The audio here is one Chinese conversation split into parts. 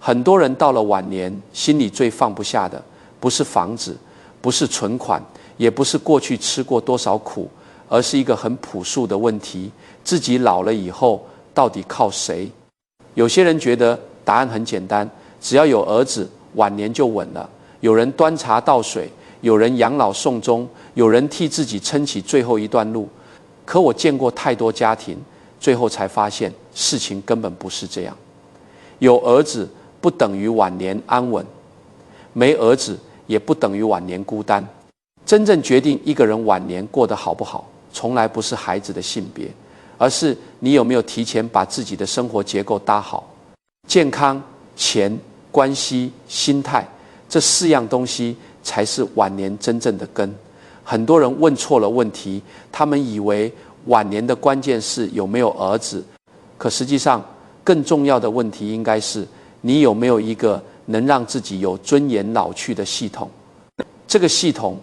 很多人到了晚年，心里最放不下的，不是房子，不是存款，也不是过去吃过多少苦，而是一个很朴素的问题：自己老了以后，到底靠谁？有些人觉得答案很简单，只要有儿子，晚年就稳了。有人端茶倒水，有人养老送终，有人替自己撑起最后一段路。可我见过太多家庭，最后才发现事情根本不是这样。有儿子不等于晚年安稳，没儿子也不等于晚年孤单。真正决定一个人晚年过得好不好，从来不是孩子的性别，而是你有没有提前把自己的生活结构搭好。健康、钱、关系、心态，这4样东西才是晚年真正的根。很多人问错了问题，他们以为晚年的关键是有没有儿子，可实际上更重要的问题应该是你有没有一个能让自己有尊严老去的系统。这个系统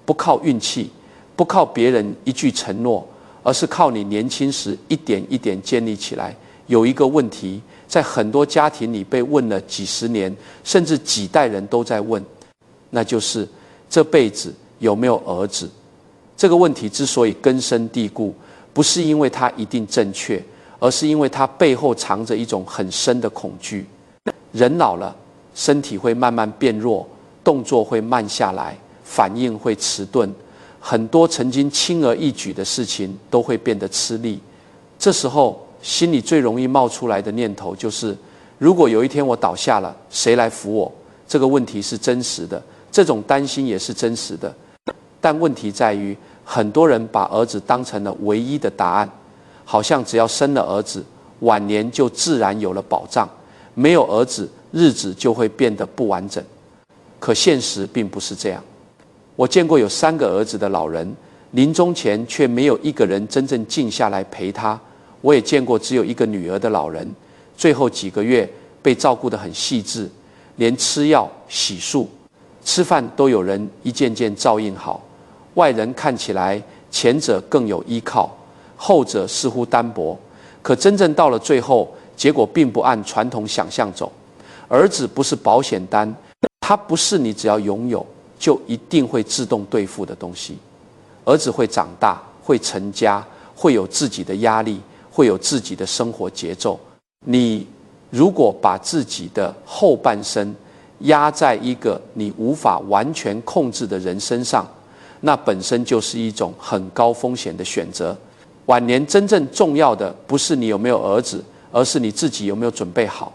不靠运气，不靠别人一句承诺，而是靠你年轻时一点一点建立起来。有一个问题，在很多家庭里被问了几十年，甚至几代人都在问，那就是这辈子有没有儿子？这个问题之所以根深蒂固，不是因为它一定正确，而是因为它背后藏着一种很深的恐惧。人老了，身体会慢慢变弱，动作会慢下来，反应会迟钝，很多曾经轻而易举的事情都会变得吃力。这时候心里最容易冒出来的念头就是，如果有一天我倒下了，谁来扶我？这个问题是真实的，这种担心也是真实的。但问题在于，很多人把儿子当成了唯一的答案，好像只要生了儿子，晚年就自然有了保障，没有儿子，日子就会变得不完整。可现实并不是这样。我见过有3个儿子的老人，临终前却没有一个人真正静下来陪他。我也见过只有1个女儿的老人，最后几个月被照顾得很细致，连吃药、洗漱、吃饭都有人一件件照应好。外人看起来前者更有依靠，后者似乎单薄，可真正到了最后，结果并不按传统想象走。儿子不是保险单，它不是你只要拥有就一定会自动兑付的东西。儿子会长大，会成家，会有自己的压力，会有自己的生活节奏。你如果把自己的后半生压在一个你无法完全控制的人身上，那本身就是一种很高风险的选择。晚年真正重要的不是你有没有儿子，而是你自己有没有准备好。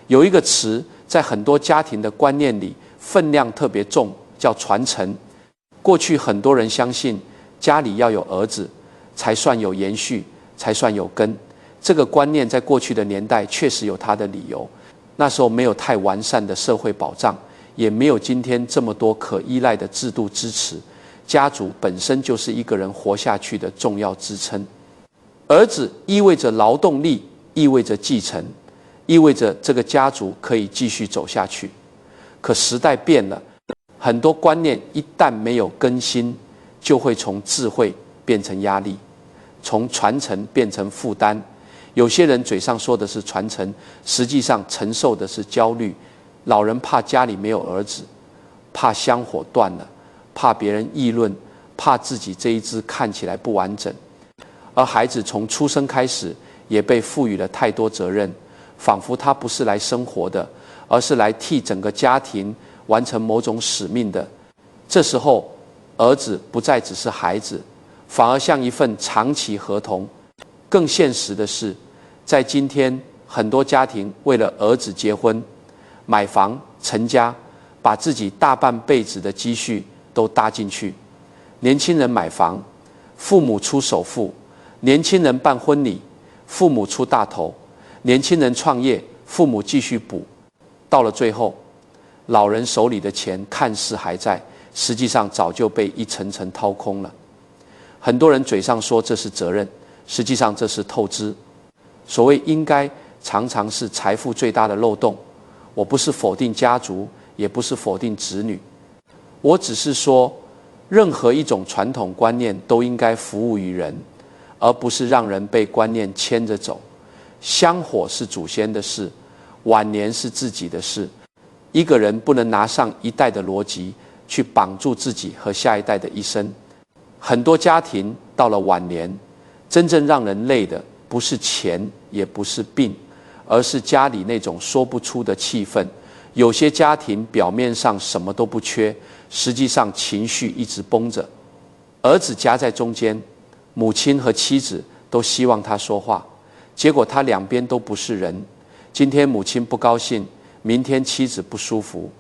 有一个词在很多家庭的观念里分量特别重，叫传承。过去很多人相信家里要有儿子才算有延续，才算有根。这个观念在过去的年代确实有它的理由。那时候没有太完善的社会保障，也没有今天这么多可依赖的制度支持。家族本身就是一个人活下去的重要支撑。儿子意味着劳动力，意味着继承，意味着这个家族可以继续走下去。可时代变了，很多观念一旦没有更新，就会从智慧变成压力，从传承变成负担。有些人嘴上说的是传承，实际上承受的是焦虑。老人怕家里没有儿子，怕香火断了，怕别人议论，怕自己这一支看起来不完整。而孩子从出生开始也被赋予了太多责任，仿佛他不是来生活的，而是来替整个家庭完成某种使命的。这时候儿子不再只是孩子，反而像一份长期合同。更现实的是，在今天很多家庭为了儿子结婚、买房、成家，把自己大半辈子的积蓄都搭进去。年轻人买房，父母出首付；年轻人办婚礼，父母出大头；年轻人创业，父母继续补。到了最后，老人手里的钱看似还在，实际上早就被一层层掏空了。很多人嘴上说这是责任，实际上这是透支。所谓应该，常常是财富最大的漏洞。我不是否定家族，也不是否定子女，我只是说，任何一种传统观念都应该服务于人，而不是让人被观念牵着走。香火是祖先的事，晚年是自己的事。一个人不能拿上一代的逻辑去绑住自己和下一代的一生。很多家庭到了晚年，真正让人累的不是钱，也不是病，而是家里那种说不出的气氛。有些家庭表面上什么都不缺，实际上情绪一直绷着。儿子夹在中间，母亲和妻子都希望他说话，结果他两边都不是人。今天母亲不高兴，明天妻子不舒服，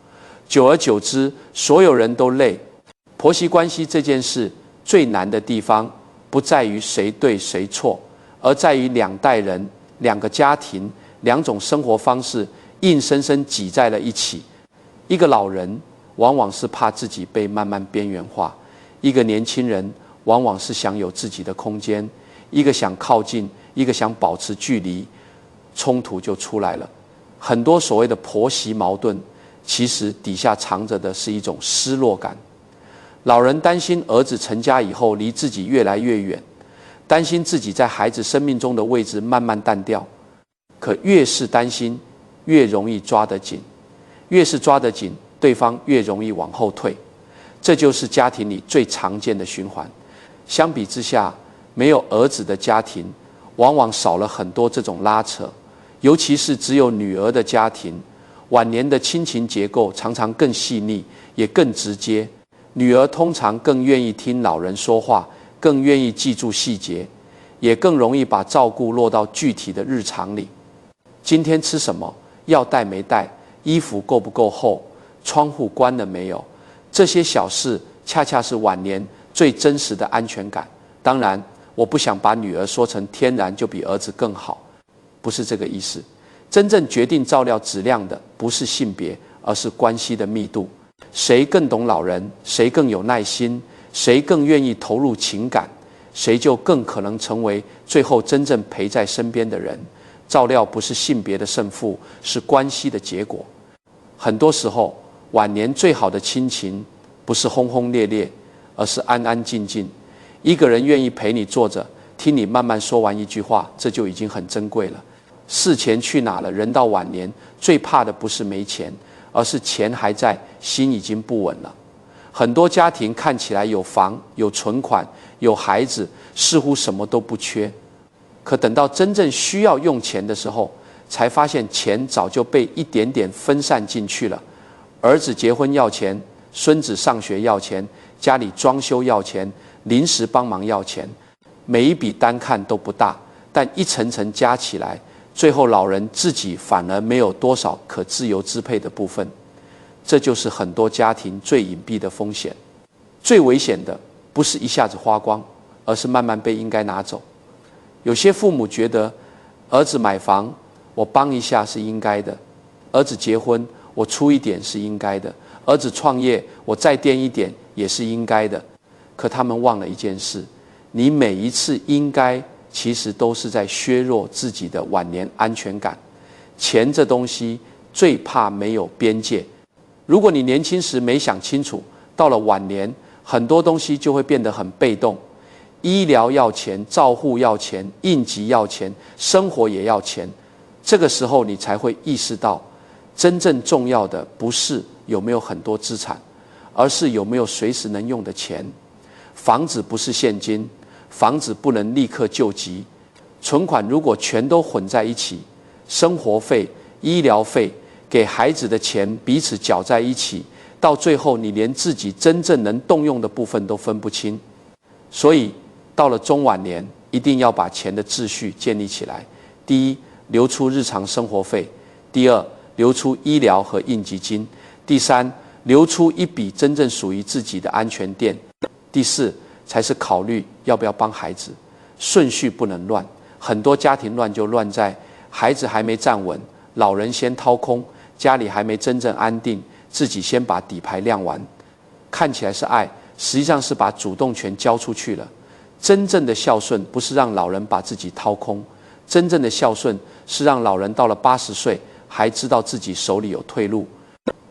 久而久之，所有人都累。婆媳关系这件事最难的地方，不在于谁对谁错，而在于两代人、两个家庭、两种生活方式硬生生挤在了一起。一个老人往往是怕自己被慢慢边缘化，一个年轻人往往是想有自己的空间，一个想靠近，一个想保持距离，冲突就出来了。很多所谓的婆媳矛盾，其实底下藏着的是一种失落感。老人担心儿子成家以后离自己越来越远，担心自己在孩子生命中的位置慢慢淡掉。可越是担心，越容易抓得紧，越是抓得紧，对方越容易往后退。这就是家庭里最常见的循环。相比之下，没有儿子的家庭往往少了很多这种拉扯，尤其是只有女儿的家庭，晚年的亲情结构常常更细腻，也更直接。女儿通常更愿意听老人说话，更愿意记住细节，也更容易把照顾落到具体的日常里。今天吃什么？药带没带？衣服够不够厚？窗户关了没有？这些小事恰恰是晚年最真实的安全感。当然，我不想把女儿说成天然就比儿子更好，不是这个意思。真正决定照料质量的不是性别，而是关系的密度。谁更懂老人，谁更有耐心，谁更愿意投入情感，谁就更可能成为最后真正陪在身边的人。照料不是性别的胜负，是关系的结果。很多时候，晚年最好的亲情不是轰轰烈烈，而是安安静静。一个人愿意陪你坐着，听你慢慢说完一句话，这就已经很珍贵了。事钱去哪了？人到晚年最怕的不是没钱，而是钱还在，心已经不稳了。很多家庭看起来有房、有存款、有孩子，似乎什么都不缺，可等到真正需要用钱的时候，才发现钱早就被一点点分散进去了。儿子结婚要钱，孙子上学要钱，家里装修要钱，临时帮忙要钱，每一笔单看都不大，但一层层加起来，最后老人自己反而没有多少可自由支配的部分。这就是很多家庭最隐蔽的风险。最危险的不是一下子花光，而是慢慢被应该拿走。有些父母觉得，儿子买房我帮一下是应该的，儿子结婚我出一点是应该的，儿子创业我再垫一点也是应该的。可他们忘了一件事，你每一次应该其实都是在削弱自己的晚年安全感。钱这东西最怕没有边界。如果你年轻时没想清楚，到了晚年很多东西就会变得很被动。医疗要钱，照护要钱，应急要钱，生活也要钱。这个时候你才会意识到，真正重要的不是有没有很多资产，而是有没有随时能用的钱。房子不是现金，房子不能立刻救急。存款如果全都混在一起，生活费、医疗费、给孩子的钱彼此搅在一起，到最后你连自己真正能动用的部分都分不清。所以到了中晚年，一定要把钱的秩序建立起来。第一，留出日常生活费；第二，留出医疗和应急金；第三，留出一笔真正属于自己的安全垫；第四，才是考虑要不要帮孩子。顺序不能乱，很多家庭乱就乱在孩子还没站稳，老人先掏空，家里还没真正安定，自己先把底牌亮完。看起来是爱，实际上是把主动权交出去了。真正的孝顺不是让老人把自己掏空，真正的孝顺是让老人到了80岁还知道自己手里有退路。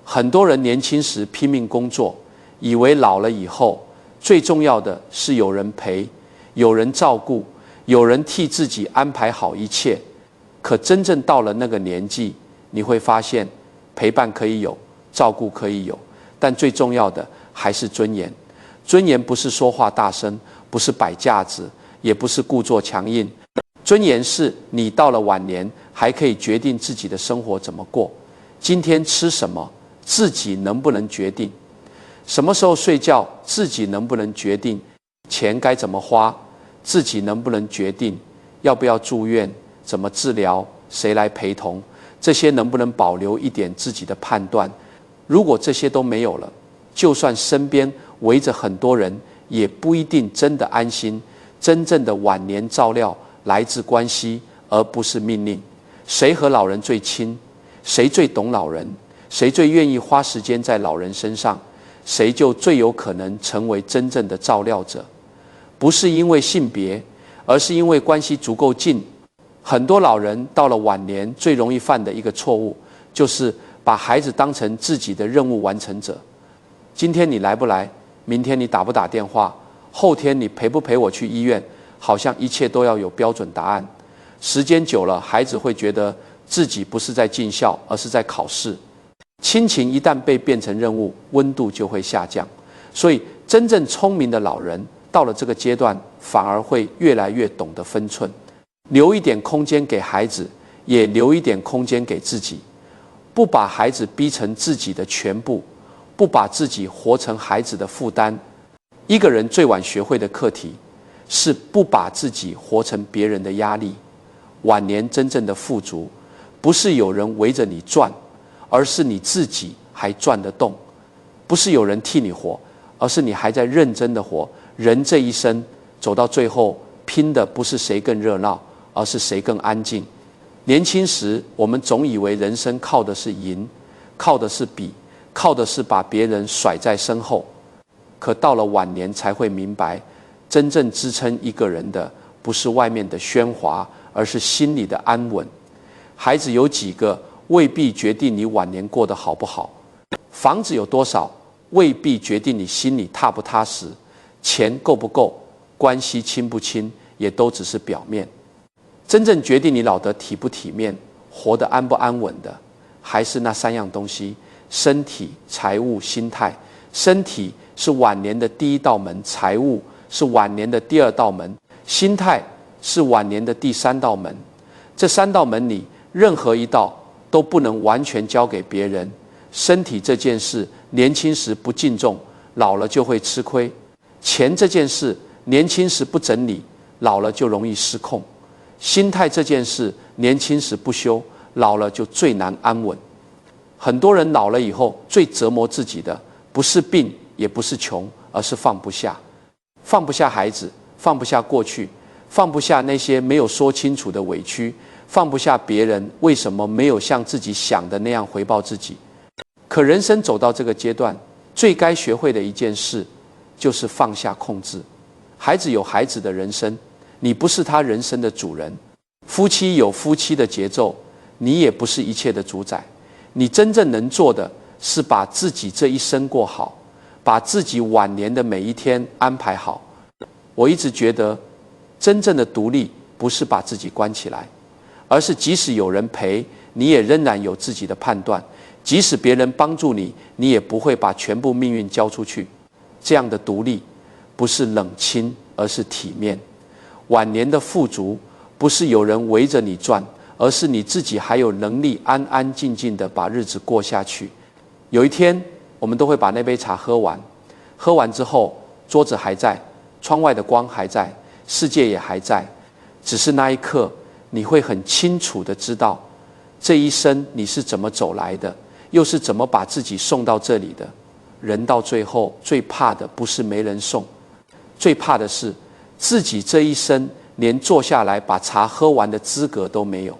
很多人年轻时拼命工作，以为老了以后最重要的是有人陪，有人照顾，有人替自己安排好一切。可真正到了那个年纪，你会发现，陪伴可以有，照顾可以有，但最重要的还是尊严。尊严不是说话大声，不是摆架子，也不是故作强硬。尊严是你到了晚年还可以决定自己的生活怎么过，今天吃什么自己能不能决定，什么时候睡觉自己能不能决定，钱该怎么花自己能不能决定，要不要住院，怎么治疗，谁来陪同，这些能不能保留一点自己的判断。如果这些都没有了，就算身边围着很多人，也不一定真的安心。真正的晚年照料来自关系，而不是命令。谁和老人最亲，谁最懂老人，谁最愿意花时间在老人身上，谁就最有可能成为真正的照料者。不是因为性别，而是因为关系足够近。很多老人到了晚年最容易犯的一个错误，就是把孩子当成自己的任务完成者。今天你来不来，明天你打不打电话，后天你陪不陪我去医院，好像一切都要有标准答案。时间久了，孩子会觉得自己不是在尽孝，而是在考试。亲情一旦被变成任务，温度就会下降。所以真正聪明的老人到了这个阶段，反而会越来越懂得分寸，留一点空间给孩子，也留一点空间给自己，不把孩子逼成自己的全部，不把自己活成孩子的负担。一个人最晚学会的课题，是不把自己活成别人的压力。晚年真正的富足，不是有人围着你转，而是你自己还转得动；不是有人替你活，而是你还在认真的活。人这一生走到最后，拼的不是谁更热闹，而是谁更安静。年轻时，我们总以为人生靠的是赢，靠的是比，靠的是把别人甩在身后。可到了晚年才会明白，真正支撑一个人的，不是外面的喧哗，而是心里的安稳。孩子有几个，未必决定你晚年过得好不好；房子有多少，未必决定你心里踏不踏实；钱够不够，关系亲不亲，也都只是表面。真正决定你老得体不体面，活得安不安稳的，还是那三样东西：身体、财务、心态。身体是晚年的第一道门，财务是晚年的第二道门，心态是晚年的第三道门。这三道门里，任何一道都不能完全交给别人。身体这件事，年轻时不敬重，老了就会吃亏；钱这件事，年轻时不整理，老了就容易失控；心态这件事，年轻时不修，老了就最难安稳。很多人老了以后，最折磨自己的，不是病，也不是穷，而是放不下。放不下孩子，放不下过去，放不下那些没有说清楚的委屈，放不下别人为什么没有像自己想的那样回报自己。可人生走到这个阶段，最该学会的一件事，就是放下控制。孩子有孩子的人生，你不是他人生的主人；夫妻有夫妻的节奏，你也不是一切的主宰。你真正能做的，是把自己这一生过好，把自己晚年的每一天安排好。我一直觉得，真正的独立不是把自己关起来，而是即使有人陪，你也仍然有自己的判断；即使别人帮助你，你也不会把全部命运交出去。这样的独立，不是冷清，而是体面。晚年的富足，不是有人围着你转，而是你自己还有能力安安静静的把日子过下去。有一天，我们都会把那杯茶喝完，喝完之后，桌子还在，窗外的光还在，世界也还在，只是那一刻，你会很清楚的知道，这一生你是怎么走来的，又是怎么把自己送到这里的。人到最后，最怕的不是没人送，最怕的是自己这一生连坐下来把茶喝完的资格都没有。